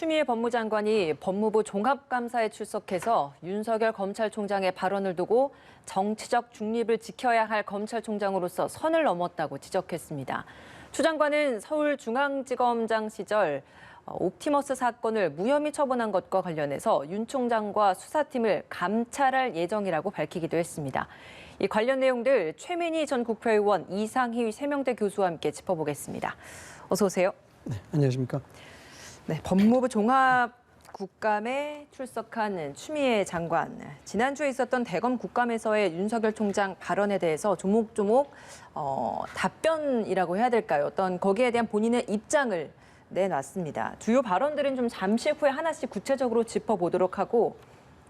추미애 법무장관이 법무부 종합감사에 출석해서 윤석열 검찰총장의 발언을 두고 정치적 중립을 지켜야 할 검찰총장으로서 선을 넘었다고 지적했습니다. 추 장관은 서울중앙지검장 시절 옵티머스 사건을 무혐의 처분한 것과 관련해서 윤 총장과 수사팀을 감찰할 예정이라고 밝히기도 했습니다. 이 관련 내용들 최민희 전 국회의원, 이상희 세명대 교수와 함께 짚어보겠습니다. 어서 오세요. 네, 안녕하십니까. 네, 법무부 종합국감에 출석한 추미애 장관. 지난주에 있었던 대검 국감에서의 윤석열 총장 발언에 대해서 조목조목 답변이라고 해야 될까요? 어떤 거기에 대한 본인의 입장을 내놨습니다. 주요 발언들은 좀 잠시 후에 하나씩 구체적으로 짚어보도록 하고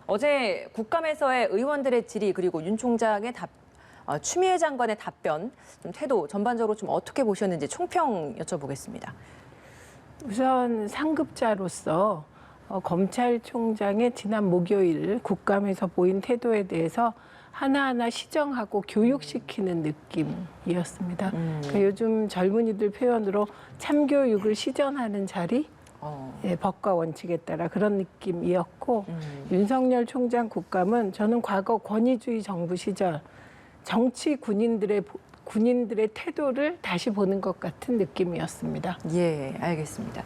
어제 국감에서의 의원들의 질의 그리고 윤 총장의 추미애 장관의 답변, 좀 태도 전반적으로 좀 어떻게 보셨는지 총평 여쭤보겠습니다. 우선 상급자로서 검찰총장의 지난 목요일 국감에서 보인 태도에 대해서 하나하나 시정하고 교육시키는 느낌이었습니다. 그러니까 요즘 젊은이들 표현으로 참교육을 시전하는 자리, 예, 법과 원칙에 따라 그런 느낌이었고 윤석열 총장 국감은 저는 과거 권위주의 정부 시절 정치 군인들의 태도를 다시 보는 것 같은 느낌이었습니다. 예, 알겠습니다.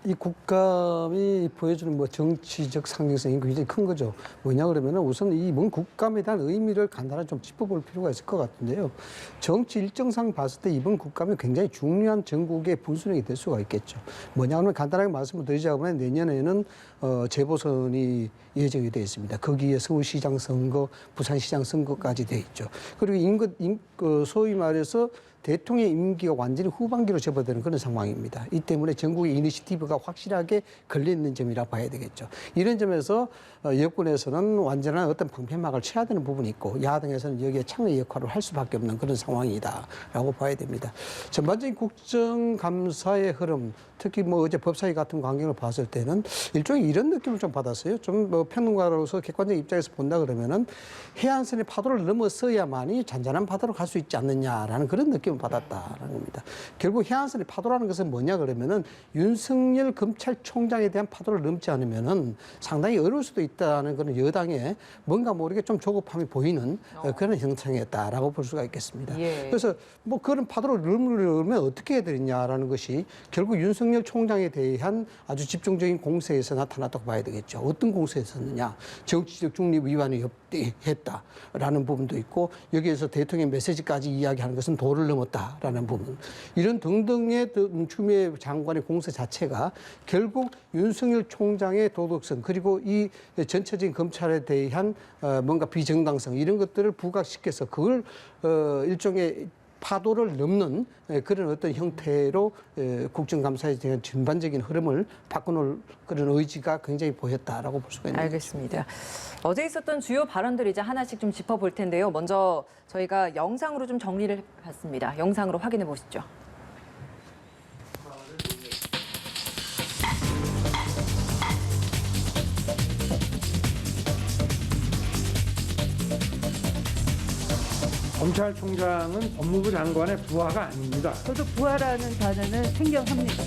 이 국감이 보여주는 정치적 상징성이 굉장히 큰 거죠. 뭐냐 그러면은 우선 이번 국감에 대한 의미를 간단하게 좀 짚어볼 필요가 있을 것 같은데요. 정치 일정상 봤을 때 이번 국감이 굉장히 중요한 전국의 분수령이 될 수가 있겠죠. 뭐냐 하면 간단하게 말씀을 드리자면 내년에는 재보선이 예정이 되어 있습니다. 거기에 서울시장 선거, 부산시장 선거까지 돼 있죠. 그리고 소위 말해서 대통령 임기가 완전히 후반기로 접어드는 그런 상황입니다. 이 때문에 전국의 이니시티브가 확실하게 걸려있는 점이라 봐야 되겠죠. 이런 점에서 여권에서는 완전한 어떤 방패막을 쳐야 되는 부분이 있고 야당에서는 여기에 창의 역할을 할 수밖에 없는 그런 상황이다라고 봐야 됩니다. 전반적인 국정감사의 흐름, 특히 어제 법사위 같은 광경을 봤을 때는 일종의 이런 느낌을 좀 받았어요. 좀 평론가로서 객관적 입장에서 본다 그러면은 해안선의 파도를 넘어서야만이 잔잔한 바다로 갈 수 있지 않느냐라는 그런 느낌을 받았다라는 겁니다. 결국 해안선의 파도라는 것은 뭐냐 그러면은 윤석열 검찰총장에 대한 파도를 넘지 않으면은 상당히 어려울 수도 있다는 그런 여당의 뭔가 모르게 좀 조급함이 보이는 그런 형상이었다라고 볼 수가 있겠습니다. 예. 그래서 그런 파도를 넘으려면 어떻게 해야 되느냐라는 것이 결국 윤석열 총장에 대한 아주 집중적인 공세에서 나타났다고 봐야 되겠죠. 어떤 공세였었느냐. 정치적 중립 위반이 했다라는 부분도 있고 여기에서 대통령 메시지까지 이야기하는 것은 도를 넘었다라는 부분. 이런 등등의 추미애 장관의 공세 자체가 결국 윤석열 총장의 도덕성 그리고 이 전체적인 검찰에 대한 뭔가 비정당성 이런 것들을 부각시켜서 그걸 일종의 파도를 넘는 그런 어떤 형태로 국정감사에 대한 전반적인 흐름을 바꿔놓을 그런 의지가 굉장히 보였다라고 볼 수가 있는 알겠습니다. 어제 있었던 주요 발언들 이제 하나씩 좀 짚어볼 텐데요. 먼저 저희가 영상으로 좀 정리를 해봤습니다. 영상으로 확인해 보시죠. 검찰총장은 법무부 장관의 부하가 아닙니다. 저도 부하라는 단어는 생경합니다.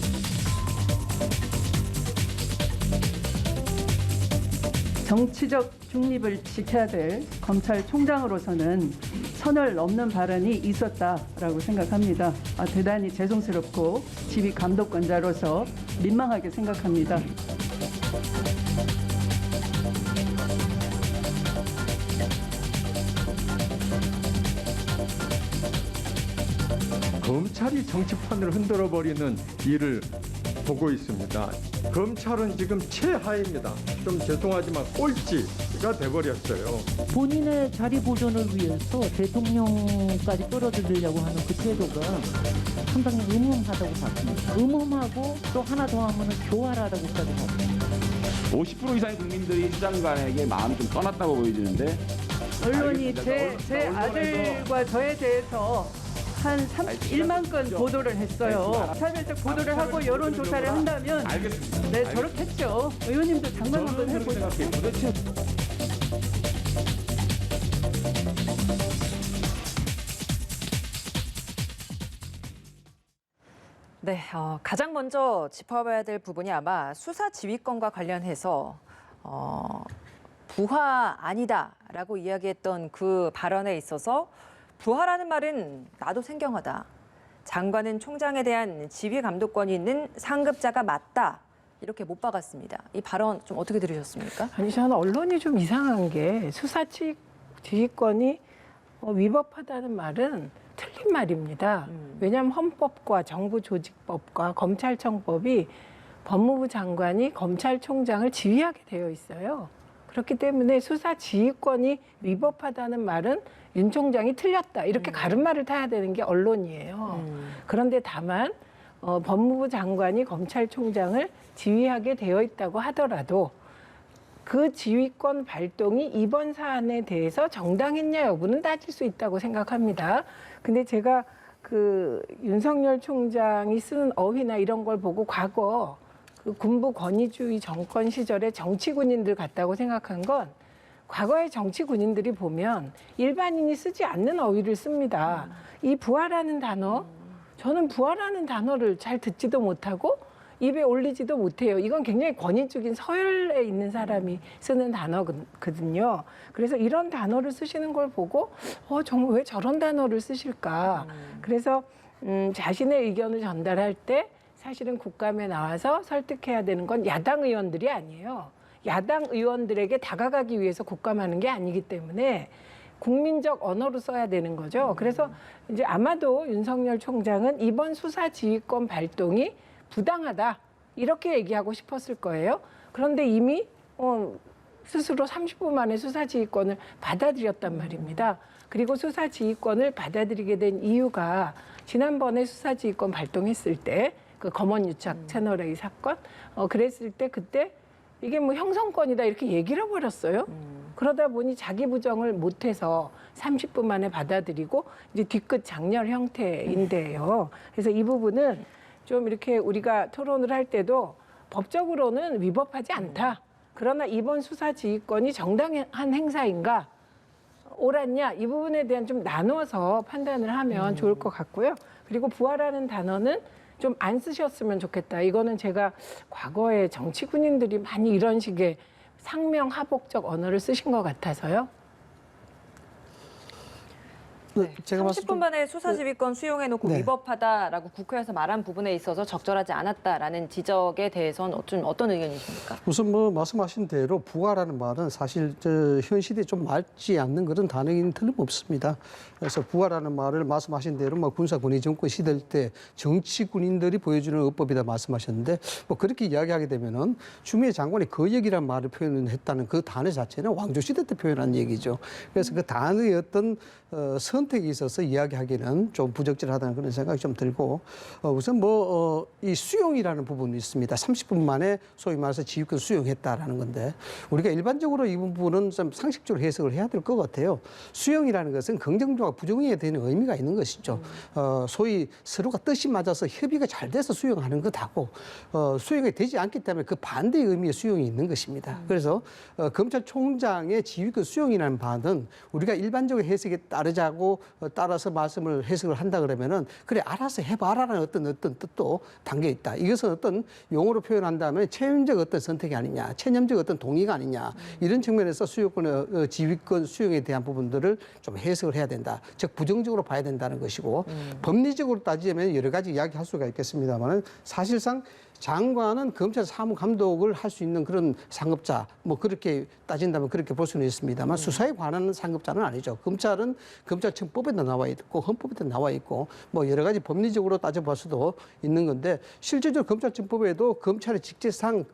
정치적 중립을 지켜야 될 검찰총장으로서는 선을 넘는 발언이 있었다라고 생각합니다. 대단히 죄송스럽고 지휘 감독관자로서 민망하게 생각합니다. 검찰이 정치판을 흔들어버리는 일을 보고 있습니다. 검찰은 지금 최하입니다. 좀 죄송하지만 꼴찌가 돼버렸어요. 본인의 자리 보존을 위해서 대통령까지 끌어들이려고 하는 그 태도가 상당히 음험하다고 봤습니다. 음험하고 또 하나 더 하면 교활하다고까지 봤습니다. 50% 이상의 국민들이 추 장관에게 마음이 좀 떠났다고 보여지는데 언론이 제 아들과 저에 대해서 한 1만 건 보도를 했어요. 사회적 보도를 하고 여론조사를 한다면 알겠습니다. 네, 저렇겠죠. 의원님도 장관 한번 해보세요. 도대체 네, 가장 먼저 짚어봐야 될 부분이 아마 수사 지휘권과 관련해서 부하 아니다라고 이야기했던 그 발언에 있어서 부하라는 말은 나도 생경하다. 장관은 총장에 대한 지휘 감독권이 있는 상급자가 맞다. 이렇게 못 박았습니다. 이 발언 좀 어떻게 들으셨습니까? 아니 저는 언론이 좀 이상한 게 수사 지휘권이 위법하다는 말은 틀린 말입니다. 왜냐하면 헌법과 정부조직법과 검찰청법이 법무부 장관이 검찰총장을 지휘하게 되어 있어요. 그렇기 때문에 수사 지휘권이 위법하다는 말은 윤 총장이 틀렸다. 이렇게 가름말을 타야 되는 게 언론이에요. 그런데 다만 법무부 장관이 검찰총장을 지휘하게 되어 있다고 하더라도 그 지휘권 발동이 이번 사안에 대해서 정당했냐 여부는 따질 수 있다고 생각합니다. 근데 제가 그 윤석열 총장이 쓰는 어휘나 이런 걸 보고 과거 그 군부 권위주의 정권 시절에 정치 군인들 같다고 생각한 건 과거의 정치 군인들이 보면 일반인이 쓰지 않는 어휘를 씁니다. 이 부하라는 단어, 저는 부하라는 단어를 잘 듣지도 못하고 입에 올리지도 못해요. 이건 굉장히 권위적인 서열에 있는 사람이 쓰는 단어거든요. 그래서 이런 단어를 쓰시는 걸 보고 정말 왜 저런 단어를 쓰실까. 그래서 자신의 의견을 전달할 때 사실은 국감에 나와서 설득해야 되는 건 야당 의원들이 아니에요. 야당 의원들에게 다가가기 위해서 국감하는 게 아니기 때문에 국민적 언어로 써야 되는 거죠. 그래서 이제 아마도 윤석열 총장은 이번 수사 지휘권 발동이 부당하다 이렇게 얘기하고 싶었을 거예요. 그런데 이미 스스로 30분 만에 수사지휘권을 받아들였단 말입니다. 그리고 수사지휘권을 받아들이게 된 이유가 지난번에 수사지휘권 발동했을 때 그 검언유착 채널A 사건 그랬을 때 그때 이게 뭐 형성권이다 이렇게 얘기를 해버렸어요. 그러다 보니 자기 부정을 못해서 30분 만에 받아들이고 이제 뒤끝 장렬 형태인데요. 그래서 이 부분은 좀 이렇게 우리가 토론을 할 때도 법적으로는 위법하지 않다. 그러나 이번 수사 지휘권이 정당한 행사인가 옳았냐 이 부분에 대한 좀 나누어서 판단을 하면 좋을 것 같고요. 그리고 부하라는 단어는 좀 안 쓰셨으면 좋겠다. 이거는 제가 과거에 정치 군인들이 많이 이런 식의 상명하복적 언어를 쓰신 것 같아서요. 네, 제가 30분 만에 수사지휘권 수용해놓고 네. 위법하다라고 국회에서 말한 부분에 있어서 적절하지 않았다라는 지적에 대해서는 좀 어떤 의견이십니까? 우선 뭐 말씀하신 대로 부하라는 말은 사실 현 시대에 좀 맞지 않는 그런 단어인 틀림없습니다. 그래서 부하라는 말을 말씀하신 대로 뭐 군사 권위 정권 시대 때 정치 군인들이 보여주는 어법이다 말씀하셨는데 뭐 그렇게 이야기하게 되면은 추미애 장관이 거역이라는 말을 표현했다는 그 단어 자체는 왕조 시대 때 표현한 얘기죠. 그래서 그 단어의 어떤 선택이 있어서 이야기하기는 좀 부적절하다는 그런 생각이 좀 들고 우선 이 수용이라는 부분이 있습니다. 30분 만에 소위 말해서 지휘권 수용했다라는 건데 우리가 일반적으로 이 부분은 좀 상식적으로 해석을 해야 될 것 같아요. 수용이라는 것은 긍정적과 부정에 대한 의미가 있는 것이죠. 소위 서로가 뜻이 맞아서 협의가 잘 돼서 수용하는 것하고 수용이 되지 않기 때문에 그 반대의 의미의 수용이 있는 것입니다. 그래서 검찰총장의 지휘권 수용이라는 바는 우리가 일반적으로 해석에 따르자고 따라서 말씀을 해석을 한다 그러면은 그래 알아서 해봐라는 어떤 뜻도 담겨 있다. 이것은 어떤 용어로 표현한다면 체험적 어떤 선택이 아니냐, 체념적 어떤 동의가 아니냐 이런 측면에서 수용권의 지휘권 수용에 대한 부분들을 좀 해석을 해야 된다. 즉 부정적으로 봐야 된다는 것이고 법리적으로 따지자면 여러 가지 이야기할 수가 있겠습니다만은 사실상 장관은 검찰 사무 감독을 할 수 있는 그런 상급자, 뭐 그렇게 따진다면 그렇게 볼 수는 있습니다만 수사에 관한 상급자는 아니죠. 검찰은 검찰청법에도 나와 있고 헌법에도 나와 있고 뭐 여러 가지 법리적으로 따져볼 수도 있는 건데 실제적으로 검찰청법에도 검찰의 직제상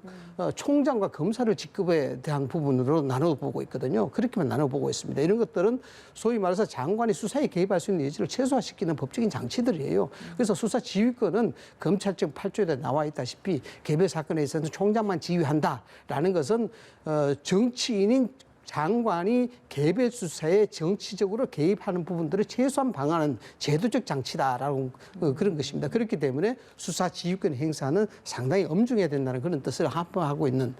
총장과 검사를 직급에 대한 부분으로 나눠보고 있거든요. 그렇게만 나눠보고 있습니다. 이런 것들은 소위 말해서 장관이 수사에 개입할 수 있는 여지를 최소화시키는 법적인 장치들이에요. 그래서 수사 지휘권은 검찰청 8조에 나와 있다시피 개별 사건에 있어서 총장만 지휘한다라는 것은 정치인인 장관이 개별 수사에 정치적으로 개입하는 부분들을 최소한 방하는 제도적 장치다라는 그런 것입니다. 그렇기 때문에 수사 지휘권 행사는 상당히 엄중해야 된다는 그런 뜻을 합의하고 있는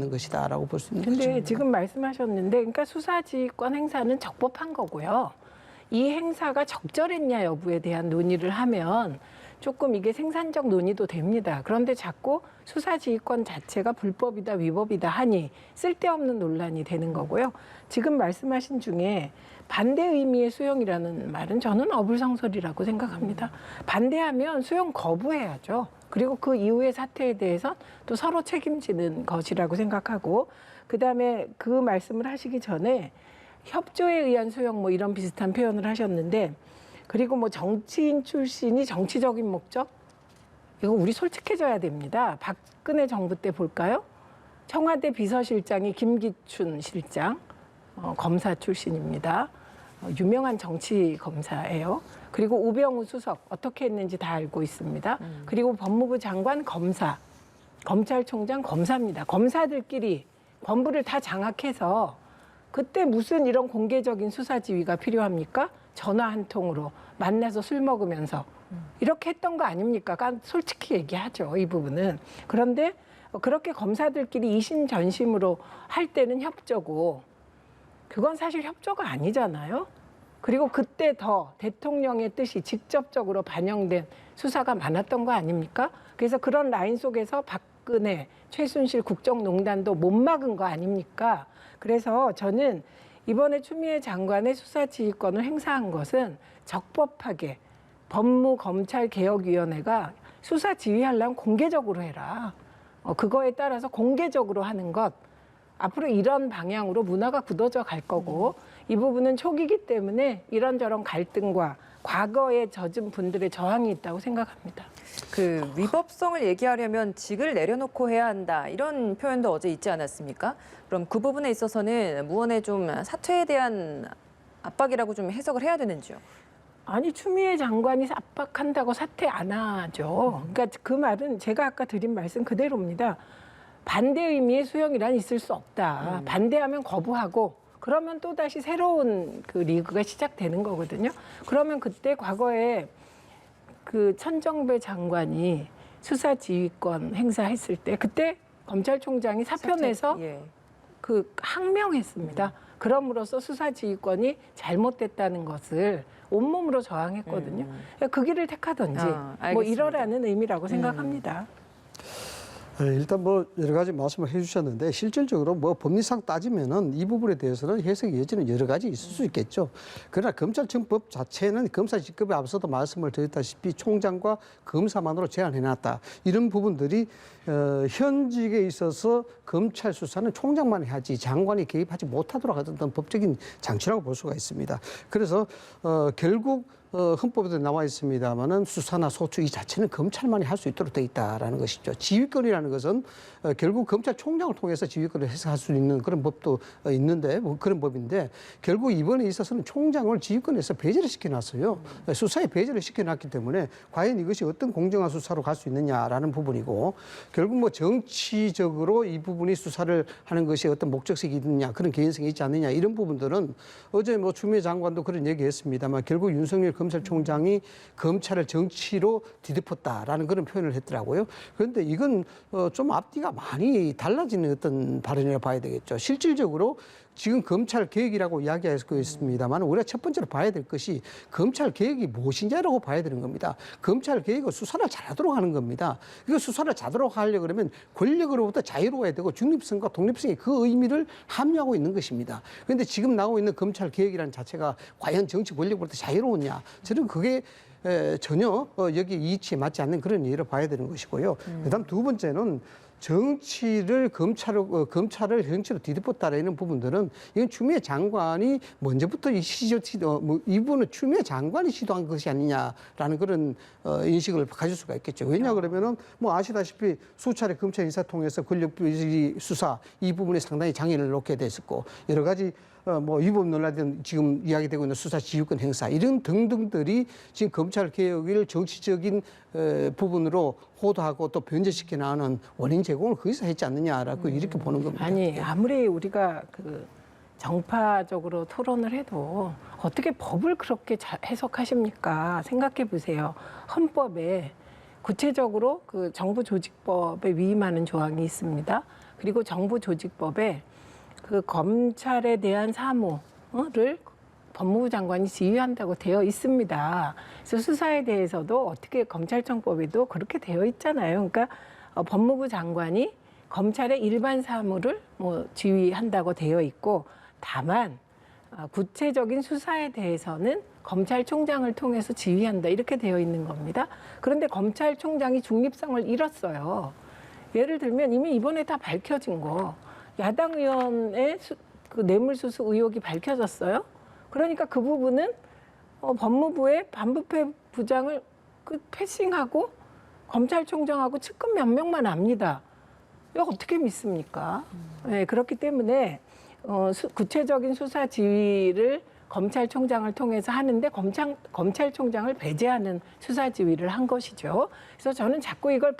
것이다라고 볼 수 있는 거죠. 근데 지금 말씀하셨는데 그러니까 수사지휘권 행사는 적법한 거고요. 이 행사가 적절했냐 여부에 대한 논의를 하면 조금 이게 생산적 논의도 됩니다. 그런데 자꾸 수사지휘권 자체가 불법이다, 위법이다 하니 쓸데없는 논란이 되는 거고요. 지금 말씀하신 중에 반대 의미의 수용이라는 말은 저는 어불성설이라고 생각합니다. 반대하면 수용 거부해야죠. 그리고 그 이후의 사태에 대해서 또 서로 책임지는 것이라고 생각하고, 그다음에 그 말씀을 하시기 전에 협조에 의한 수용 뭐 이런 비슷한 표현을 하셨는데, 그리고 뭐 정치인 출신이 정치적인 목적? 이거 우리 솔직해져야 됩니다. 박근혜 정부 때 볼까요? 청와대 비서실장이 김기춘 실장, 검사 출신입니다. 유명한 정치 검사예요. 그리고 우병우 수석 어떻게 했는지 다 알고 있습니다. 그리고 법무부 장관 검사, 검찰총장 검사입니다. 검사들끼리 권부를 다 장악해서 그때 무슨 이런 공개적인 수사 지휘가 필요합니까? 전화 한 통으로 만나서 술 먹으면서 이렇게 했던 거 아닙니까? 솔직히 얘기하죠, 이 부분은. 그런데 그렇게 검사들끼리 이심전심으로 할 때는 협조고, 그건 사실 협조가 아니잖아요. 그리고 그때 더 대통령의 뜻이 직접적으로 반영된 수사가 많았던 거 아닙니까? 그래서 그런 라인 속에서 박근혜, 최순실 국정농단도 못 막은 거 아닙니까? 그래서 저는 이번에 추미애 장관의 수사지휘권을 행사한 것은 적법하게 법무검찰개혁위원회가 수사지휘하려면 공개적으로 해라. 그거에 따라서 공개적으로 하는 것. 앞으로 이런 방향으로 문화가 굳어져 갈 거고, 이 부분은 초기이기 때문에 이런저런 갈등과 과거에 젖은 분들의 저항이 있다고 생각합니다. 그 위법성을 얘기하려면 직을 내려놓고 해야 한다, 이런 표현도 어제 있지 않았습니까? 그럼 그 부분에 있어서는 무언의 좀 사퇴에 대한 압박이라고 좀 해석을 해야 되는지요? 아니, 추미애 장관이 압박한다고 사퇴 안 하죠. 그러니까 그 말은 제가 아까 드린 말씀 그대로입니다. 반대 의미의 수용이란 있을 수 없다. 반대하면 거부하고, 그러면 또다시 새로운 그 리그가 시작되는 거거든요. 그러면 그때 과거에 그 천정배 장관이 수사지휘권 행사했을 때, 그때 검찰총장이 사표 내서 그 항명했습니다. 그럼으로써 수사지휘권이 잘못됐다는 것을 온몸으로 저항했거든요. 그 길을 택하든지 뭐 이러라는 의미라고 생각합니다. 일단 뭐 여러 가지 말씀을 해주셨는데, 실질적으로 뭐 법리상 따지면은 이 부분에 대해서는 해석 여지는 여러 가지 있을 수 있겠죠. 그러나 검찰청법 자체는 검사 직급에 앞서도 말씀을 드렸다시피 총장과 검사만으로 제한해놨다. 이런 부분들이 현직에 있어서 검찰 수사는 총장만 하지 장관이 개입하지 못하도록 하던 법적인 장치라고 볼 수가 있습니다. 그래서 결국 헌법에도 나와 있습니다만은 수사나 소추 이 자체는 검찰만이 할 수 있도록 돼 있다라는 것이죠. 지휘권이라는 것은 결국 검찰총장을 통해서 지휘권을 해석할 수 있는 그런 법도 있는데, 뭐 그런 법인데, 결국 이번에 있어서는 총장을 지휘권에서 배제를 시켜놨어요. 수사에 배제를 시켜놨기 때문에 과연 이것이 어떤 공정한 수사로 갈 수 있느냐라는 부분이고, 결국 뭐 정치적으로 이 부분이 수사를 하는 것이 어떤 목적성이 있느냐, 그런 개연성이 있지 않느냐, 이런 부분들은 어제 뭐 추미애 장관도 그런 얘기했습니다만, 결국 윤석열 검찰총장이 검찰을 정치로 뒤덮었다라는 그런 표현을 했더라고요. 그런데 이건 좀 앞뒤가 많이 달라지는 어떤 발언이라고 봐야 되겠죠. 실질적으로 지금 검찰 개혁이라고 이야기하고 있습니다만, 우리가 첫 번째로 봐야 될 것이 검찰 개혁이 무엇이냐라고 봐야 되는 겁니다. 검찰 개혁은 수사를 잘하도록 하는 겁니다. 이거 수사를 잘하도록 하려고 그러면 권력으로부터 자유로워야 되고 중립성과 독립성이 그 의미를 함유하고 있는 것입니다. 그런데 지금 나오고 있는 검찰 개혁이라는 자체가 과연 정치 권력으로부터 자유로웠냐? 저는 그게 전혀 여기 이치에 맞지 않는 그런 예를 봐야 되는 것이고요. 그다음 두 번째는 정치를 검찰을 정치로 뒤덮었다라는 부분들은, 이건 추미애 장관이 먼저부터 이 부분은 추미애 장관이 시도한 것이 아니냐라는 그런 인식을 가질 수가 있겠죠. 왜냐 그러면은 뭐 아시다시피 수차례 검찰 인사 통해서 권력 비리 수사 이 부분에 상당히 장애를 놓게 됐었고, 여러 가지 뭐 위법 논란이 지금 이야기되고 있는 수사 지휘권 행사 이런 등등들이 지금 검찰 개혁을 정치적인 부분으로 호도하고 또 변제시켜 나가는 원인 제공을 거기서 했지 않느냐라고 이렇게 보는 겁니다. 아니, 아무리 우리가 그 정파적으로 토론을 해도 어떻게 법을 그렇게 해석하십니까? 생각해 보세요. 헌법에 구체적으로 그 정부조직법에 위임하는 조항이 있습니다. 그리고 정부조직법에 그 검찰에 대한 사무를 법무부 장관이 지휘한다고 되어 있습니다. 그래서 수사에 대해서도 어떻게 검찰청법에도 그렇게 되어 있잖아요. 그러니까 법무부 장관이 검찰의 일반 사무를 뭐 지휘한다고 되어 있고, 다만 구체적인 수사에 대해서는 검찰총장을 통해서 지휘한다 이렇게 되어 있는 겁니다. 그런데 검찰총장이 중립성을 잃었어요. 예를 들면 이미 이번에 다 밝혀진 거, 야당 의원의 그 뇌물수수 의혹이 밝혀졌어요. 그러니까 그 부분은 법무부의 반부패 부장을 패싱하고 검찰총장하고 측근 몇 명만 압니다. 이거 어떻게 믿습니까? 네, 그렇기 때문에 구체적인 수사 지휘를 검찰총장을 통해서 하는데 검찰총장을 배제하는 수사 지휘를 한 것이죠. 그래서 저는 자꾸 이걸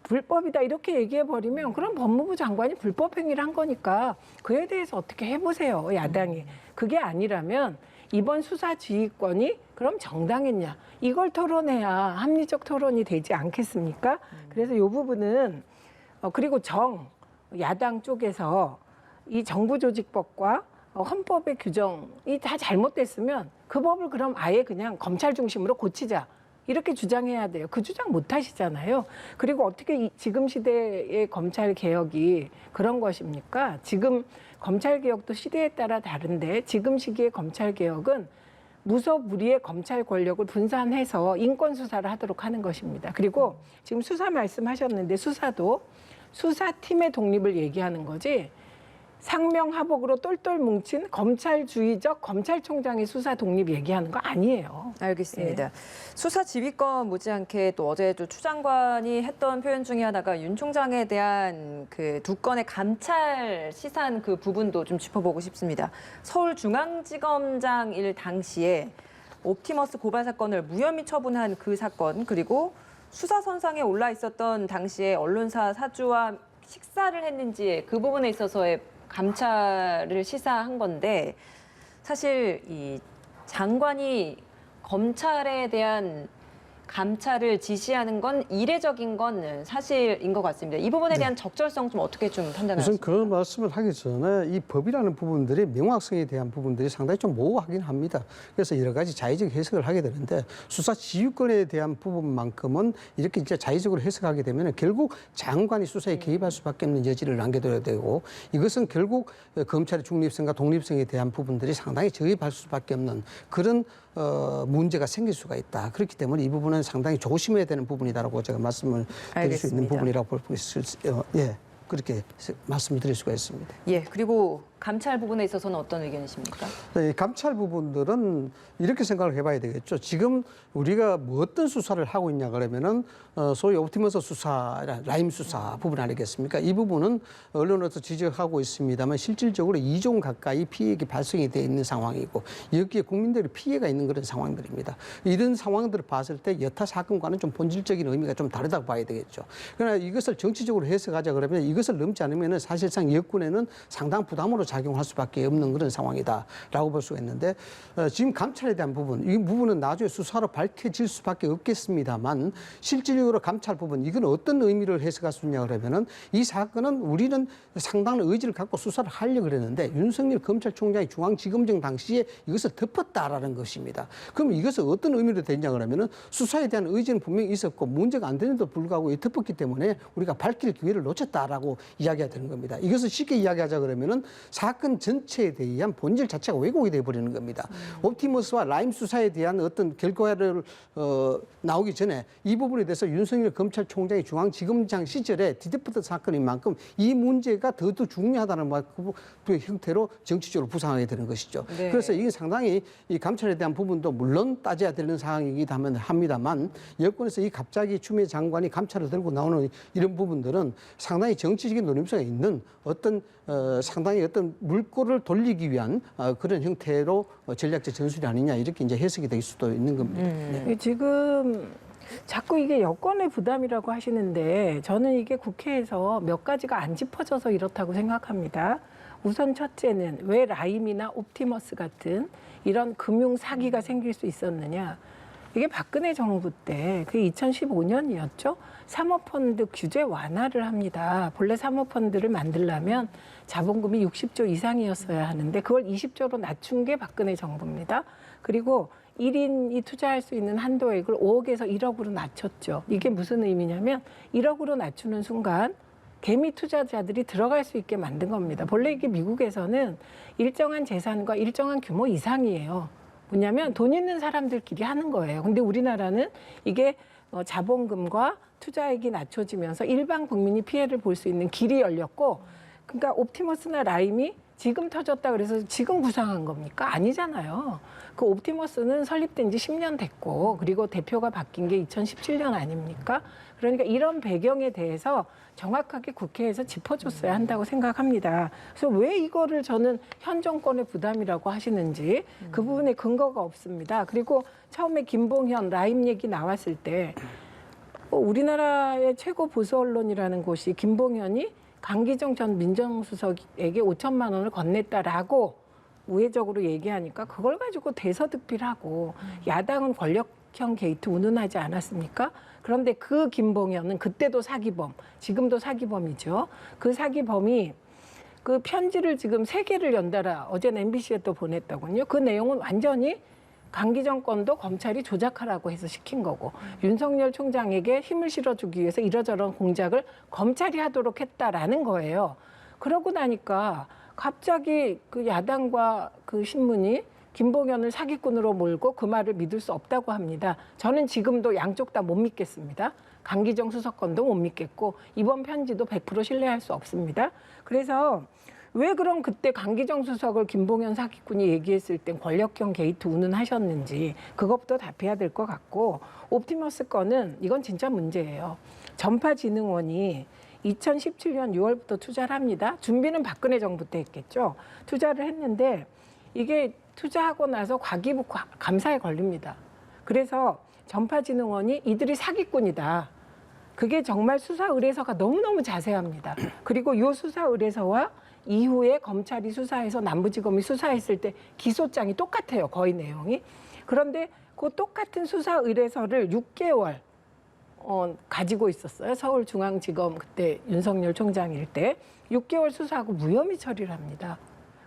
불법이다 이렇게 얘기해 버리면 그럼 법무부 장관이 불법 행위를 한 거니까 그에 대해서 어떻게 해보세요, 야당이. 그게 아니라면 이번 수사 지휘권이 그럼 정당했냐, 이걸 토론해야 합리적 토론이 되지 않겠습니까? 그래서 이 부분은 그리고 야당 쪽에서 이 정부조직법과 헌법의 규정이 다 잘못됐으면 그 법을 그럼 아예 그냥 검찰 중심으로 고치자 이렇게 주장해야 돼요. 그 주장 못 하시잖아요. 그리고 어떻게 지금 시대의 검찰 개혁이 그런 것입니까? 지금 검찰 개혁도 시대에 따라 다른데 지금 시기의 검찰 개혁은 무소불위의 검찰 권력을 분산해서 인권 수사를 하도록 하는 것입니다. 그리고 지금 수사 말씀하셨는데 수사도 수사팀의 독립을 얘기하는 거지, 상명하복으로 똘똘 뭉친 검찰주의적 검찰총장의 수사 독립 얘기하는 거 아니에요. 알겠습니다. 수사 지휘권 못지않게 또 어제도 추 장관이 했던 표현 중에 하나가 윤 총장에 대한 그 두 건의 감찰 시산 그 부분도 좀 짚어보고 싶습니다. 서울중앙지검장 일 당시에 옵티머스 고발 사건을 무혐의 처분한 그 사건, 그리고 수사선상에 올라 있었던 당시에 언론사 사주와 식사를 했는지 그 부분에 있어서의 감찰을 시사한 건데, 사실 이 장관이 검찰에 대한 감찰을 지시하는 건 이례적인 건 사실인 것 같습니다. 이 부분에 대한 적절성 좀 어떻게 좀 우선 판단하십니까? 그런 말씀을 하기 전에 이 법이라는 부분들이 명확성에 대한 부분들이 상당히 좀 모호하긴 합니다. 그래서 여러 가지 자의적 해석을 하게 되는데, 수사 지휘권에 대한 부분만큼은 이렇게 이제 자의적으로 해석하게 되면 결국 장관이 수사에 개입할 수밖에 없는 여지를 남겨둬야 되고, 이것은 결국 검찰의 중립성과 독립성에 대한 부분들이 상당히 저입할 수밖에 없는 그런 문제가 생길 수가 있다. 그렇기 때문에 이 부분은 상당히 조심해야 되는 부분이다라고 제가 말씀을 드릴 수 있는 부분이라고 볼 수 있어요. 예, 그렇게 말씀을 드릴 수가 있습니다. 예, 그리고 감찰 부분에 있어서는 어떤 의견이십니까? 네, 감찰 부분들은 이렇게 생각을 해봐야 되겠죠. 지금 우리가 뭐 어떤 수사를 하고 있냐 그러면은 소위 옵티머스 수사, 라임 수사 부분 아니겠습니까? 이 부분은 언론에서 지적하고 있습니다만 실질적으로 2종 가까이 피해가 발생이 돼 있는 상황이고, 여기에 국민들의 피해가 있는 그런 상황들입니다. 이런 상황들을 봤을 때 여타 사건과는 좀 본질적인 의미가 좀 다르다고 봐야 되겠죠. 그러나 이것을 정치적으로 해석하자 그러면 이것을 넘지 않으면은 사실상 여권에는 상당 부담으로 작용할 수밖에 없는 그런 상황이다라고 볼 수가 있는데, 지금 감찰에 대한 부분, 이 부분은 나중에 수사로 밝혀질 수밖에 없겠습니다만, 실질적으로 감찰 부분, 이건 어떤 의미를 해석할 수 있냐 그러면은, 이 사건은 우리는 상당한 의지를 갖고 수사를 하려고 그랬는데 윤석열 검찰총장이 중앙지검장 당시에 이것을 덮었다라는 것입니다. 그럼 이것을 어떤 의미로 되냐 그러면은, 수사에 대한 의지는 분명히 있었고 문제가 안 되는데도 불구하고 덮었기 때문에 우리가 밝힐 기회를 놓쳤다라고 이야기가 되는 겁니다. 이것을 쉽게 이야기하자 그러면은 사건 전체에 대한 본질 자체가 왜곡이 돼버리는 겁니다. 옵티머스와 라임 수사에 대한 어떤 결과를 나오기 전에 이 부분에 대해서 윤석열 검찰총장이 중앙지검장 시절에 디데프트 사건인 만큼 이 문제가 더 중요하다는 그 형태로 정치적으로 부상하게 되는 것이죠. 네. 그래서 이게 상당히 이 감찰에 대한 부분도 물론 따져야 되는 상황이기도 합니다만, 여권에서 이 갑자기 추미애 장관이 감찰을 들고 나오는 이런 부분들은 상당히 정치적인 노림수가 있는 어떤 상당히 어떤 물꼬를 돌리기 위한 그런 형태로 전략적 전술이 아니냐, 이렇게 이제 해석이 될 수도 있는 겁니다. 네. 지금 자꾸 이게 여권의 부담이라고 하시는데, 저는 이게 국회에서 몇 가지가 안 짚어져서 이렇다고 생각합니다. 우선 첫째는 왜 라임이나 옵티머스 같은 이런 금융 사기가 생길 수 있었느냐. 이게 박근혜 정부 때, 그게 2015년이었죠. 사모펀드 규제 완화를 합니다. 본래 사모펀드를 만들려면 자본금이 60조 이상이었어야 하는데 그걸 20조로 낮춘 게 박근혜 정부입니다. 그리고 1인이 투자할 수 있는 한도액을 5억에서 1억으로 낮췄죠. 이게 무슨 의미냐면 1억으로 낮추는 순간 개미 투자자들이 들어갈 수 있게 만든 겁니다. 본래 이게 미국에서는 일정한 재산과 일정한 규모 이상이에요. 뭐냐면 돈 있는 사람들끼리 하는 거예요. 근데 우리나라는 이게 자본금과 투자액이 낮춰지면서 일반 국민이 피해를 볼 수 있는 길이 열렸고, 그러니까 옵티머스나 라임이 지금 터졌다 그래서 지금 구상한 겁니까? 아니잖아요. 그 옵티머스는 설립된 지 10년 됐고, 그리고 대표가 바뀐 게 2017년 아닙니까? 그러니까 이런 배경에 대해서 정확하게 국회에서 짚어줬어야 한다고 생각합니다. 그래서 왜 이거를 저는 현 정권의 부담이라고 하시는지 그 부분에 근거가 없습니다. 그리고 처음에 김봉현 라임 얘기 나왔을 때 우리나라의 최고 보수 언론이라는 곳이 김봉현이 강기정 전 민정수석에게 5천만 원을 건넸다라고 우회적으로 얘기하니까 그걸 가지고 대서특필하고 야당은 권력형 게이트 운운하지 않았습니까? 그런데 그 김봉현은 그때도 사기범, 지금도 사기범이죠. 그 사기범이 그 편지를 지금 3개를 연달아 어제는 MBC에 또 보냈더군요. 그 내용은 완전히 강기정 건도 검찰이 조작하라고 해서 시킨 거고, 윤석열 총장에게 힘을 실어주기 위해서 이러저런 공작을 검찰이 하도록 했다라는 거예요. 그러고 나니까 갑자기 그 야당과 그 신문이 김봉현을 사기꾼으로 몰고 그 말을 믿을 수 없다고 합니다. 저는 지금도 양쪽 다 못 믿겠습니다. 강기정 수석건도 못 믿겠고 이번 편지도 100% 신뢰할 수 없습니다. 그래서 왜 그럼 그때 강기정 수석을 김봉현 사기꾼이 얘기했을 땐 권력형 게이트 운운하셨는지 그것부터 답해야 될 것 같고, 옵티머스 건은 이건 진짜 문제예요. 전파진흥원이 2017년 6월부터 투자를 합니다. 준비는 박근혜 정부 때 했겠죠. 투자를 했는데 이게 투자하고 나서 과기부 감사에 걸립니다. 그래서 전파진흥원이 이들이 사기꾼이다. 그게 정말 수사 의뢰서가 너무너무 자세합니다. 그리고 이 수사 의뢰서와 이후에 검찰이 수사해서 남부지검이 수사했을 때 기소장이 똑같아요. 거의 내용이. 그런데 그 똑같은 수사 의뢰서를 6개월 가지고 있었어요. 서울중앙지검 그때 윤석열 총장일 때 6개월 수사하고 무혐의 처리를 합니다.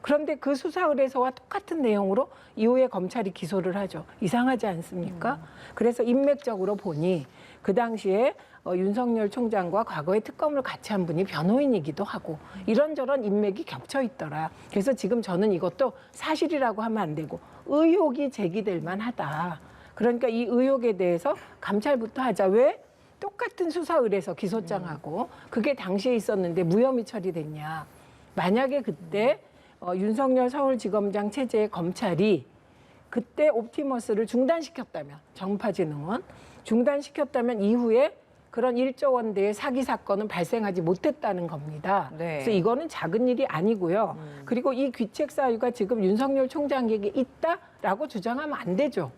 그런데 그 수사 의뢰서와 똑같은 내용으로 이후에 검찰이 기소를 하죠. 이상하지 않습니까? 그래서 인맥적으로 보니 그 당시에 윤석열 총장과 과거에 특검을 같이 한 분이 변호인이기도 하고 이런저런 인맥이 겹쳐 있더라. 그래서 지금 저는 이것도 사실이라고 하면 안 되고 의혹이 제기될 만하다. 그러니까 이 의혹에 대해서 감찰부터 하자. 왜? 똑같은 수사 의뢰서 기소장하고 그게 당시에 있었는데 무혐의 처리됐냐. 만약에 그때 윤석열 서울지검장 체제의 검찰이 그때 옵티머스를 중단시켰다면, 정파진흥원 중단시켰다면 이후에 그런 1조 원대의 사기 사건은 발생하지 못했다는 겁니다. 네. 그래서 이거는 작은 일이 아니고요. 그리고 이 귀책 사유가 지금 윤석열 총장에게 있다라고 주장하면 안 되죠.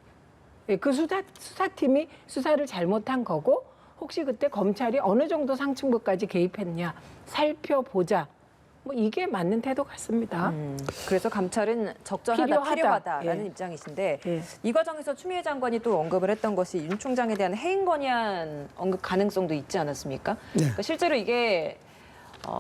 그 수사팀이 수사를 잘못한 거고 혹시 그때 검찰이 어느 정도 상층부까지 개입했냐 살펴보자. 뭐 이게 맞는 태도 같습니다. 그래서 감찰은 적절하다, 필요하다라는 예. 입장이신데 예. 이 과정에서 추미애 장관이 또 언급을 했던 것이 윤 총장에 대한 해임 건의안 언급 가능성도 있지 않았습니까? 네. 그러니까 실제로 이게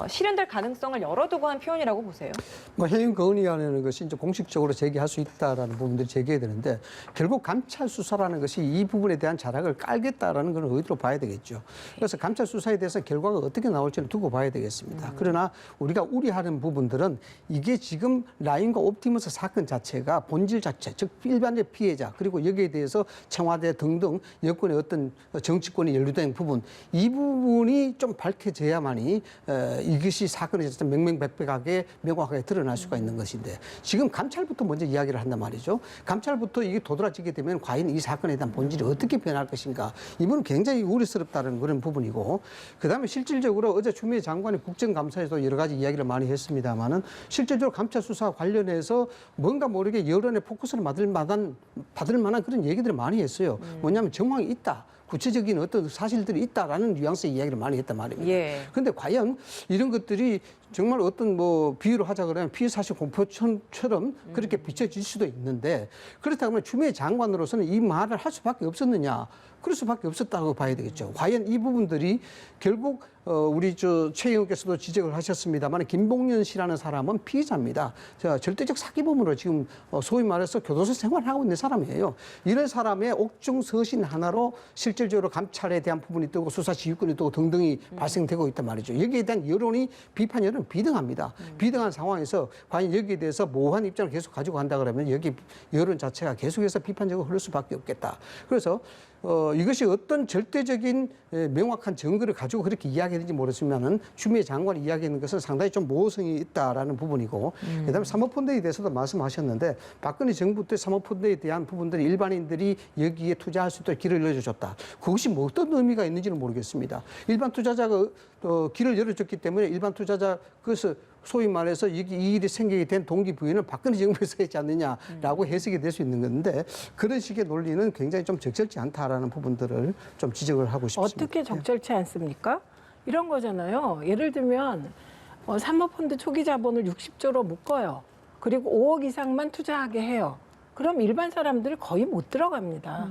실현될 가능성을 열어두고 한 표현이라고 보세요. 뭐 해임 건의안이라는 것이 이제 공식적으로 제기할 수 있다라는 부분들이 제기해야 되는데 결국 감찰 수사라는 것이 이 부분에 대한 자락을 깔겠다라는 건 의도로 봐야 되겠죠. 그래서 감찰 수사에 대해서 결과가 어떻게 나올지는 두고 봐야 되겠습니다. 그러나 우리가 우려하는 부분들은 이게 지금 라임과 옵티머스 사건 자체가 본질 자체, 즉 일반적 피해자 그리고 여기에 대해서 청와대 등등 여권의 어떤 정치권이 연루된 부분 이 부분이 좀 밝혀져야만이 이것이 사건에 있어서 명명백백하게 명확하게 드러날 수가 있는 것인데 지금 감찰부터 먼저 이야기를 한단 말이죠. 감찰부터 이게 도드라지게 되면 과연 이 사건에 대한 본질이 어떻게 변할 것인가 이번은 굉장히 우려스럽다는 그런 부분이고 그다음에 실질적으로 어제 추미애 장관이 국정감사에서 여러 가지 이야기를 많이 했습니다마는 실질적으로 감찰 수사 관련해서 뭔가 모르게 여론의 포커스를 받을 만한 그런 얘기들을 많이 했어요. 뭐냐면 정황이 있다. 구체적인 어떤 사실들이 있다라는 뉘앙스의 이야기를 많이 했단 말입니다. 예. 그런데 과연 이런 것들이 정말 어떤 뭐 비유를 하자 그러면 피사실 공포처럼 그렇게 비춰질 수도 있는데 그렇다면 추미애 장관으로서는 이 말을 할 수밖에 없었느냐? 그럴 수밖에 없었다고 봐야 되겠죠. 과연 이 부분들이 결국 우리 최 의원께서도 지적을 하셨습니다만 김봉연 씨라는 사람은 피의자입니다. 절대적 사기범으로 지금 소위 말해서 교도소 생활을 하고 있는 사람이에요. 이런 사람의 옥중 서신 하나로 실질적으로 감찰에 대한 부분이 뜨고 수사 지휘권이 뜨고 등등이 발생되고 있단 말이죠. 여기에 대한 여론이 비판 여론은 비등합니다. 비등한 상황에서 과연 여기에 대해서 모호한 입장을 계속 가지고 간다 그러면 여기 여론 자체가 계속해서 비판적으로 흐를 수밖에 없겠다. 그래서 이것이 어떤 절대적인 명확한 증거를 가지고 그렇게 이야기했는지 모르지만은 추미애 장관이 이야기하는 것은 상당히 좀 모호성이 있다라는 부분이고, 그다음에 사모펀드에 대해서도 말씀하셨는데 박근혜 정부 때 사모펀드에 대한 부분들이 일반인들이 여기에 투자할 수 있도록 길을 열어줬다. 그것이 뭐 어떤 의미가 있는지는 모르겠습니다. 일반 투자자가 길을 열어줬기 때문에 일반 투자자 그것을 소위 말해서 이 일이 생기게 된 동기부여는 박근혜 정부에서 했지 않느냐라고 해석이 될 수 있는 건데 그런 식의 논리는 굉장히 좀 적절치 않다라는 부분들을 좀 지적을 하고 싶습니다. 어떻게 적절치 않습니까? 이런 거잖아요. 예를 들면 사모펀드 초기 자본을 60조로 묶어요. 그리고 5억 이상만 투자하게 해요. 그럼 일반 사람들 거의 못 들어갑니다.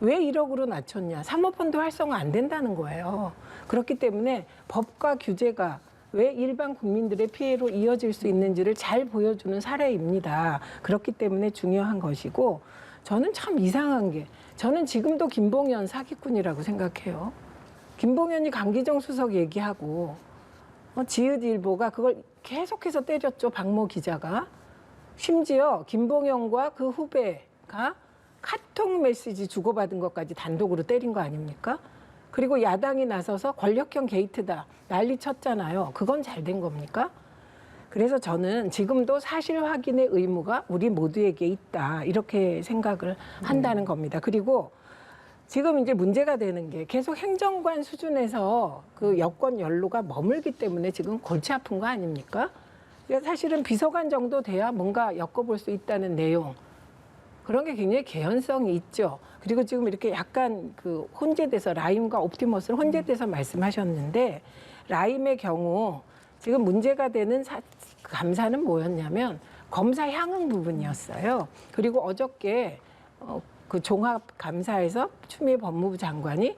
왜 1억으로 낮췄냐? 사모펀드 활성화 안 된다는 거예요. 그렇기 때문에 법과 규제가 왜 일반 국민들의 피해로 이어질 수 있는지를 잘 보여주는 사례입니다. 그렇기 때문에 중요한 것이고, 저는 참 이상한 게, 저는 지금도 김봉연 사기꾼이라고 생각해요. 김봉연이 강기정 수석 얘기하고 지읒일보가 그걸 계속해서 때렸죠. 박모 기자가. 심지어 김봉연과 그 후배가 카톡 메시지 주고받은 것까지 단독으로 때린 거 아닙니까? 그리고 야당이 나서서 권력형 게이트다 난리 쳤잖아요. 그건 잘 된 겁니까? 그래서 저는 지금도 사실 확인의 의무가 우리 모두에게 있다 이렇게 생각을 한다는 겁니다. 그리고 지금 이제 문제가 되는 게 계속 행정관 수준에서 그 여권 연루가 머물기 때문에 지금 골치 아픈 거 아닙니까? 사실은 비서관 정도 돼야 뭔가 엮어볼 수 있다는 내용. 그런 게 굉장히 개연성이 있죠. 그리고 지금 이렇게 약간 그 혼재돼서 라임과 옵티머스를 혼재돼서 말씀하셨는데 라임의 경우 지금 문제가 되는 감사는 뭐였냐면 검사 향응 부분이었어요. 그리고 어저께 그 종합 감사에서 추미애 법무부 장관이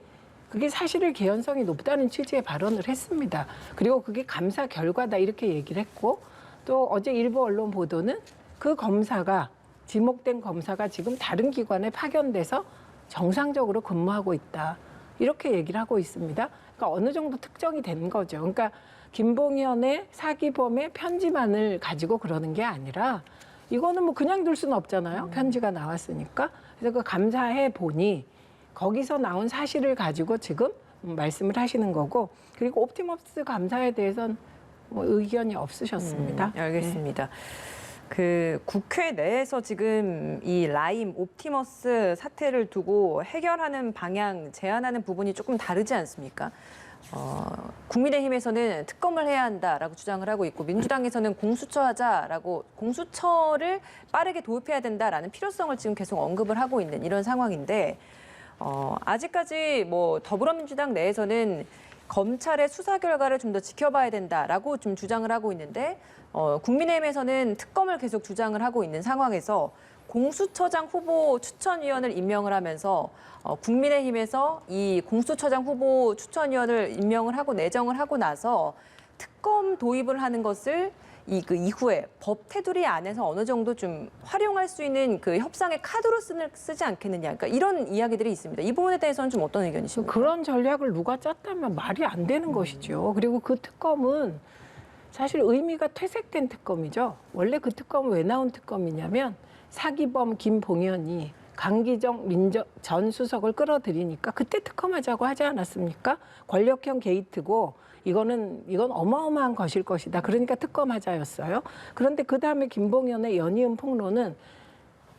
그게 사실을 개연성이 높다는 취지의 발언을 했습니다. 그리고 그게 감사 결과다 이렇게 얘기를 했고 또 어제 일부 언론 보도는 그 검사가 지목된 검사가 지금 다른 기관에 파견돼서 정상적으로 근무하고 있다. 이렇게 얘기를 하고 있습니다. 그러니까 어느 정도 특정이 된 거죠. 그러니까 김봉현의 사기범의 편지만을 가지고 그러는 게 아니라 이거는 뭐 그냥 둘 수는 없잖아요. 편지가 나왔으니까. 그래서 그 감사해 보니 거기서 나온 사실을 가지고 지금 말씀을 하시는 거고 그리고 옵티머스 감사에 대해서는 뭐 의견이 없으셨습니다. 알겠습니다. 그 국회 내에서 지금 이 라임, 옵티머스 사태를 두고 해결하는 방향, 제안하는 부분이 조금 다르지 않습니까? 국민의힘에서는 특검을 해야 한다라고 주장을 하고 있고 민주당에서는 공수처하자라고 공수처를 빠르게 도입해야 된다라는 필요성을 지금 계속 언급을 하고 있는 이런 상황인데 아직까지 뭐 더불어민주당 내에서는 검찰의 수사 결과를 좀 더 지켜봐야 된다라고 좀 주장을 하고 있는데 국민의힘에서는 특검을 계속 주장을 하고 있는 상황에서 공수처장 후보 추천위원을 임명을 하면서 국민의힘에서 이 공수처장 후보 추천위원을 임명을 하고 내정을 하고 나서 특검 도입을 하는 것을 그 이후에 법 테두리 안에서 어느 정도 좀 활용할 수 있는 그 협상의 카드로 쓰지 않겠느냐. 그러니까 이런 이야기들이 있습니다. 이 부분에 대해서는 좀 어떤 의견이십니까? 그런 전략을 누가 짰다면 말이 안 되는 것이죠. 그리고 그 특검은 사실 의미가 퇴색된 특검이죠. 원래 그 특검은 왜 나온 특검이냐면 사기범 김봉현이 강기정 전 수석을 끌어들이니까 그때 특검하자고 하지 않았습니까? 권력형 게이트고 이건 어마어마한 것일 것이다. 그러니까 특검하자였어요. 그런데 그다음에 김봉현의 연이은 폭로는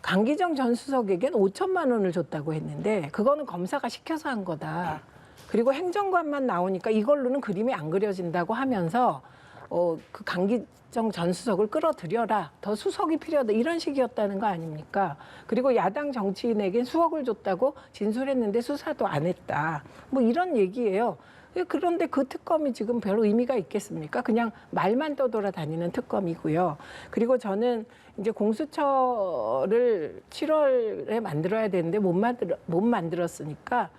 강기정 전 수석에겐 5천만 원을 줬다고 했는데 그거는 검사가 시켜서 한 거다. 그리고 행정관만 나오니까 이걸로는 그림이 안 그려진다고 하면서 그 강기정 전 수석을 끌어들여라. 더 수석이 필요하다. 이런 식이었다는 거 아닙니까? 그리고 야당 정치인에겐 수억을 줬다고 진술했는데 수사도 안 했다. 뭐 이런 얘기예요. 그런데 그 특검이 지금 별 의미가 있겠습니까? 그냥 말만 떠돌아다니는 특검이고요. 그리고 저는 이제 공수처를 7월에 만들어야 되는데 못 만들었으니까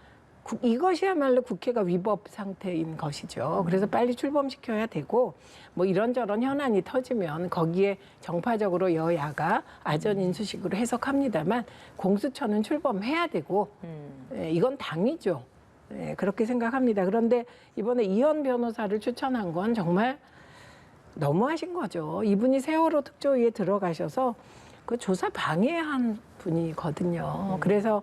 이것이야말로 국회가 위법 상태인 것이죠. 그래서 빨리 출범시켜야 되고 뭐 이런저런 현안이 터지면 거기에 정파적으로 여야가 아전 인수식으로 해석합니다만 공수처는 출범해야 되고 이건 당이죠. 네, 그렇게 생각합니다. 그런데 이번에 이현 변호사를 추천한 건 정말 너무하신 거죠. 이분이 세월호 특조위에 들어가셔서 그 조사 방해한 분이거든요. 그래서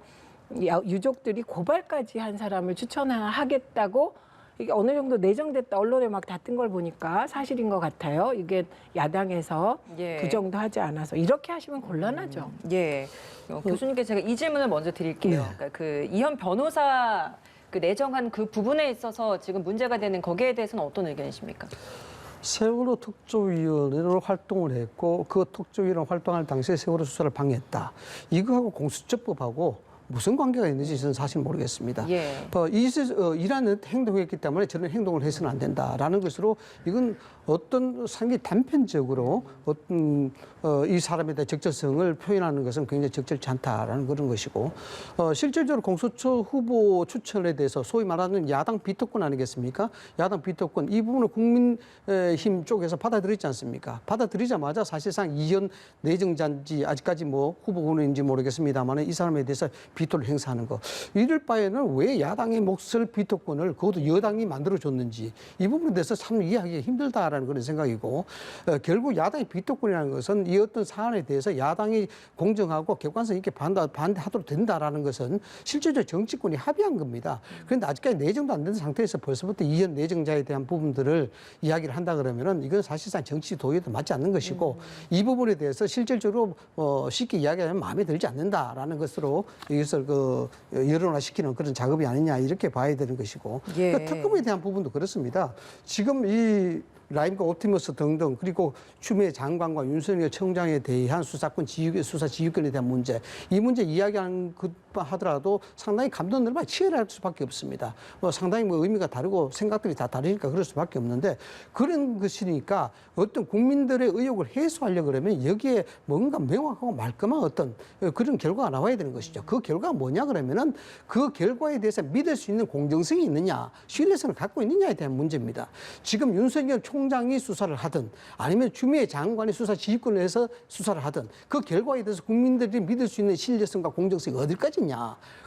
유족들이 고발까지 한 사람을 추천하겠다고 이게 어느 정도 내정됐다 언론에 막 다 뜬 걸 보니까 사실인 것 같아요. 이게 야당에서 부정도 하지 않아서 이렇게 하시면 곤란하죠. 예. 교수님께 제가 이 질문을 먼저 드릴게요. 그러니까 그 이현 변호사 그 내정한 그 부분에 있어서 지금 문제가 되는 거기에 대해서는 어떤 의견이십니까? 세월호 특조위원회로 활동을 했고 그 특조위원 활동할 당시에 세월호 수사를 방해했다. 이거하고 공수처법하고 무슨 관계가 있는지 저는 사실 모르겠습니다. 이라는 행동했기 때문에 저는 행동을 해서는 안 된다라는 것으로 이건 어떤 상당히 단편적으로 어떤 이 사람에 대한 적절성을 표현하는 것은 굉장히 적절치 않다라는 그런 것이고 실질적으로 공수처 후보 추천에 대해서 소위 말하는 야당 비토권 아니겠습니까? 야당 비토권 이 부분을 국민힘 쪽에서 받아들이지 않습니까? 받아들이자마자 사실상 이현 내정자인지 아직까지 뭐 후보군인지 모르겠습니다만 이 사람에 대해서 비토를 행사하는 거. 이럴 바에는 왜 야당의 몫을 비토권을 그것도 여당이 만들어줬는지 이 부분에 대해서 참 이해하기 힘들다라는 그런 생각이고 결국 야당의 비토권이라는 것은 이 어떤 사안에 대해서 야당이 공정하고 객관성 있게 반대하도록 된다라는 것은 실제적으로 정치권이 합의한 겁니다. 그런데 아직까지 내정도 안 된 상태에서 벌써부터 이현 내정자에 대한 부분들을 이야기를 한다 그러면은 이건 사실상 정치 도의에도 맞지 않는 것이고 이 부분에 대해서 실질적으로 쉽게 이야기하면 마음에 들지 않는다라는 것으로 이것을 여론화시키는 그런 작업이 아니냐 이렇게 봐야 되는 것이고 그러니까 특검에 대한 부분도 그렇습니다. 지금 이 라임과 옵티머스 등등 그리고 추미애 장관과 윤석열 청장에 대한 수사권 수사 지휘권에 대한 문제 이 문제 이야기하는 것 하더라도 상당히 감독 넓어 치열할 수밖에 없습니다. 상당히 의미가 다르고 생각들이 다 다르니까 그럴 수밖에 없는데 그런 것이니까 어떤 국민들의 의혹을 해소하려고 그러면 여기에 뭔가 명확하고 말끔한 어떤 그런 결과가 나와야 되는 것이죠. 그 결과가 뭐냐 그러면은 그 결과에 대해서 믿을 수 있는 공정성이 있느냐 신뢰성을 갖고 있느냐에 대한 문제입니다. 지금 윤석열 총장이 수사를 하든 아니면 추미애 장관이 수사 지휘권을 해서 수사를 하든 그 결과에 대해서 국민들이 믿을 수 있는 신뢰성과 공정성이 어디까지냐.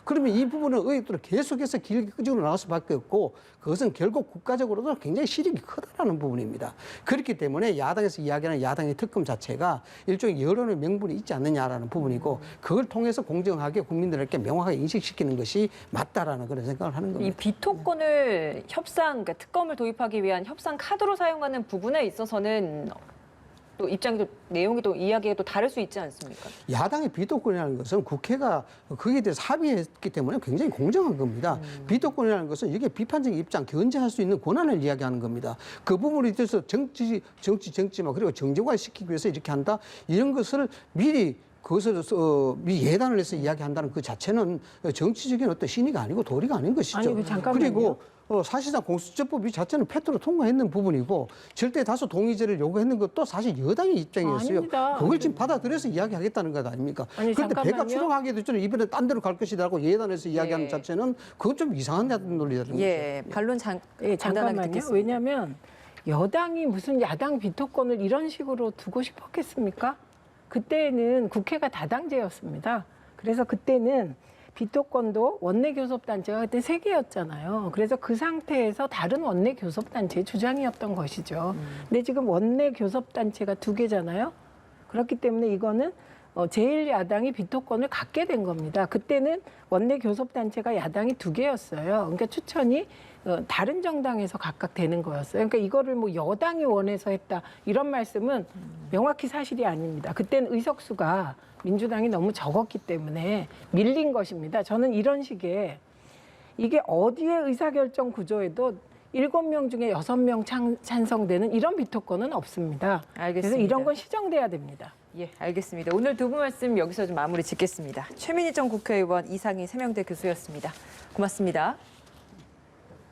그러면 이 부분은 의혹들을 계속해서 길게 끄집어 나갈 수밖에 없고 그것은 결국 국가적으로도 굉장히 실익이 크다라는 부분입니다. 그렇기 때문에 야당에서 이야기하는 야당의 특검 자체가 일종의 여론의 명분이 있지 않느냐라는 부분이고 그걸 통해서 공정하게 국민들에게 명확하게 인식시키는 것이 맞다라는 그런 생각을 하는 겁니다. 이 비토권을 그러니까 특검을 도입하기 위한 협상 카드로 사용하는 부분에 있어서는 또 입장이 내용이 또 이야기가 또 다를 수 있지 않습니까? 야당의 비토권이라는 것은 국회가 거기에 대해서 합의했기 때문에 굉장히 공정한 겁니다. 비토권이라는 것은 이게 비판적인 입장, 견제할 수 있는 권한을 이야기하는 겁니다. 그 부분에 대해서 정치만 그리고 정쟁화시키기 위해서 이렇게 한다 이런 것을 미리 그것을 예단을 해서 이야기한다는 그 자체는 정치적인 어떤 신의가 아니고 도리가 아닌 것이죠. 아니, 잠깐만요. 그리고 사실상 공수처법 이 자체는 패트로 통과했는 부분이고 절대 다수 동의제를 요구했는 것도 사실 여당의 입장이었어요. 아닙니다. 그걸 지금 받아들여서 이야기하겠다는 것 아닙니까? 아니, 그런데 배가 잠깐만요. 추락하기도 전에 이번에 딴 데로 갈 것이라고 예단해서 이야기하는 자체는 그건 좀 이상한 논리라는 거죠. 반론 간단하게 잠깐만요. 듣겠습니다. 왜냐하면 여당이 무슨 야당 비토권을 이런 식으로 두고 싶었겠습니까? 그때는 국회가 다당제였습니다. 그래서 그때는 비토권도 원내교섭단체가 그때 3개였잖아요. 그래서 그 상태에서 다른 원내교섭단체의 주장이었던 것이죠. 근데 지금 원내교섭단체가 2개잖아요. 그렇기 때문에 이거는 제1야당이 비토권을 갖게 된 겁니다. 그때는 원내교섭단체가 야당이 2개였어요. 그러니까 추천이 다른 정당에서 각각 되는 거였어요. 그러니까 이거를 뭐 여당이 원해서 했다 이런 말씀은 명확히 사실이 아닙니다. 그때는 의석수가 민주당이 너무 적었기 때문에 밀린 것입니다. 저는 이런 식의 이게 어디의 의사결정 구조에도 7명 중에 6명 찬성되는 이런 비토권은 없습니다. 알겠습니다. 그래서 이런 건 시정돼야 됩니다. 예, 알겠습니다. 오늘 두 분 말씀 여기서 좀 마무리 짓겠습니다. 최민희 전 국회의원, 이상희 세명대 교수였습니다. 고맙습니다.